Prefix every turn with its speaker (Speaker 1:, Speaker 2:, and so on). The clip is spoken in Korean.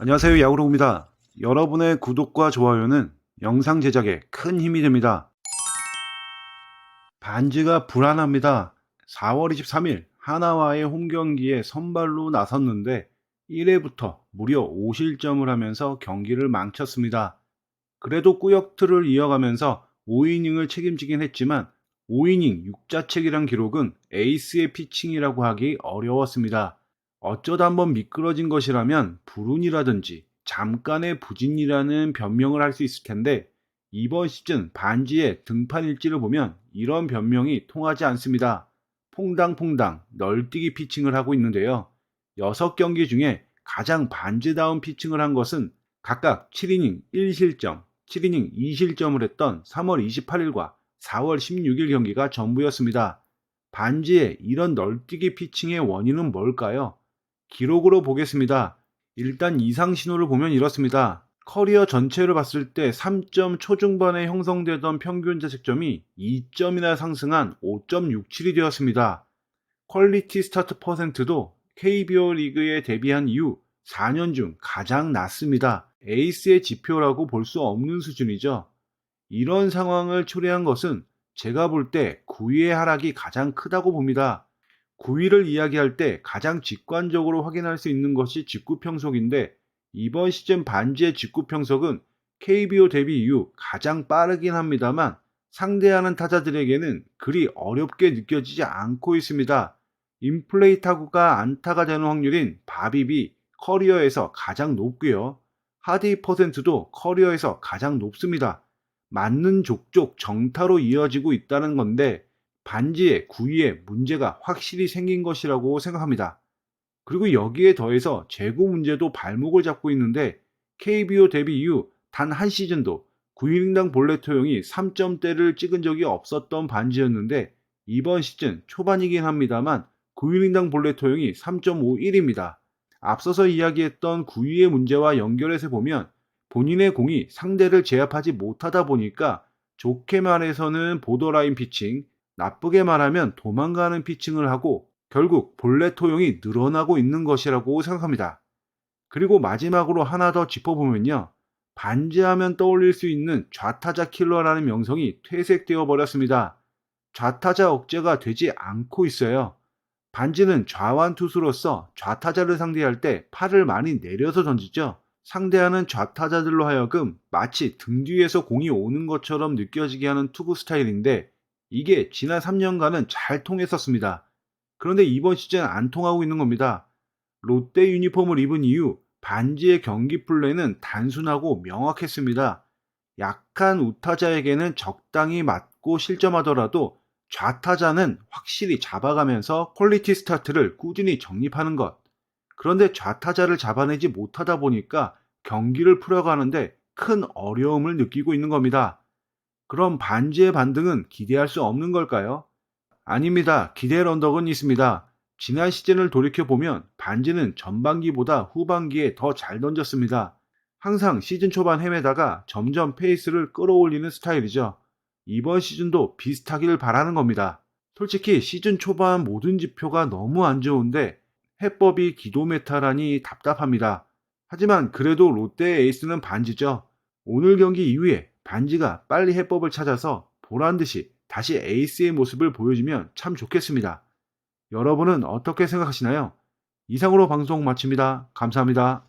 Speaker 1: 안녕하세요. 야구로입니다. 여러분의 구독과 좋아요는 영상 제작에 큰 힘이 됩니다. 반지가 불안합니다. 4월 23일 하나와의 홈경기에 선발로 나섰는데 1회부터 무려 5실점을 하면서 경기를 망쳤습니다. 그래도 꾸역트를 이어가면서 5이닝을 책임지긴 했지만 5이닝 6자책이란 기록은 에이스의 피칭이라고 하기 어려웠습니다. 어쩌다 한번 미끄러진 것이라면 불운이라든지 잠깐의 부진이라는 변명을 할 수 있을 텐데 이번 시즌 반지의 등판 일지를 보면 이런 변명이 통하지 않습니다. 퐁당퐁당 널뛰기 피칭을 하고 있는데요. 6경기 중에 가장 반지다운 피칭을 한 것은 각각 7이닝 1실점, 7이닝 2실점을 했던 3월 28일과 4월 16일 경기가 전부였습니다. 반지의 이런 널뛰기 피칭의 원인은 뭘까요? 기록으로 보겠습니다. 일단 이상 신호를 보면 이렇습니다. 커리어 전체를 봤을 때 3점 초중반에 형성되던 평균 자책점이 2점이나 상승한 5.67이 되었습니다. 퀄리티 스타트 퍼센트도 KBO 리그에 데뷔한 이후 4년 중 가장 낮습니다. 에이스의 지표라고 볼 수 없는 수준이죠. 이런 상황을 초래한 것은 제가 볼 때 9위의 하락이 가장 크다고 봅니다. 9위를 이야기할 때 가장 직관적으로 확인할 수 있는 것이 직구 평속인데 이번 시즌 반지의 직구 평속은 KBO 데뷔 이후 가장 빠르긴 합니다만 상대하는 타자들에게는 그리 어렵게 느껴지지 않고 있습니다. 인플레이 타구가 안타가 되는 확률인 바비비 커리어에서 가장 높고요. 하디 퍼센트도 커리어에서 가장 높습니다. 맞는 족족 정타로 이어지고 있다는 건데 반지의 9위에 문제가 확실히 생긴 것이라고 생각합니다. 그리고 여기에 더해서 재고 문제도 발목을 잡고 있는데 KBO 데뷔 이후 단 한 시즌도 9이닝당 볼넷 허용이 3점대를 찍은 적이 없었던 반지였는데 이번 시즌 초반이긴 합니다만 9이닝당 볼넷 허용이 3.51입니다. 앞서서 이야기했던 9위의 문제와 연결해서 보면 본인의 공이 상대를 제압하지 못하다 보니까 좋게 말해서는 보더라인 피칭, 나쁘게 말하면 도망가는 피칭을 하고 결국 볼넷 허용이 늘어나고 있는 것이라고 생각합니다. 그리고 마지막으로 하나 더 짚어보면요. 반지하면 떠올릴 수 있는 좌타자 킬러라는 명성이 퇴색되어 버렸습니다. 좌타자 억제가 되지 않고 있어요. 반지는 좌완 투수로서 좌타자를 상대할 때 팔을 많이 내려서 던지죠. 상대하는 좌타자들로 하여금 마치 등 뒤에서 공이 오는 것처럼 느껴지게 하는 투구 스타일인데 이게 지난 3년간은 잘 통했었습니다. 그런데 이번 시즌 안 통하고 있는 겁니다. 롯데 유니폼을 입은 이후 반지의 경기 플레이는 단순하고 명확했습니다. 약한 우타자에게는 적당히 맞고 실점하더라도 좌타자는 확실히 잡아가면서 퀄리티 스타트를 꾸준히 정립하는 것. 그런데 좌타자를 잡아내지 못하다 보니까 경기를 풀어가는데 큰 어려움을 느끼고 있는 겁니다. 그럼 반지의 반등은 기대할 수 없는 걸까요? 아닙니다. 기대할 언덕은 있습니다. 지난 시즌을 돌이켜보면 반지는 전반기보다 후반기에 더 잘 던졌습니다. 항상 시즌 초반 헤매다가 점점 페이스를 끌어올리는 스타일이죠. 이번 시즌도 비슷하길 바라는 겁니다. 솔직히 시즌 초반 모든 지표가 너무 안 좋은데 해법이 기도 메타라니 답답합니다. 하지만 그래도 롯데의 에이스는 반지죠. 오늘 경기 이후에 반지가 빨리 해법을 찾아서 보란듯이 다시 에이스의 모습을 보여주면 참 좋겠습니다. 여러분은 어떻게 생각하시나요? 이상으로 방송 마칩니다. 감사합니다.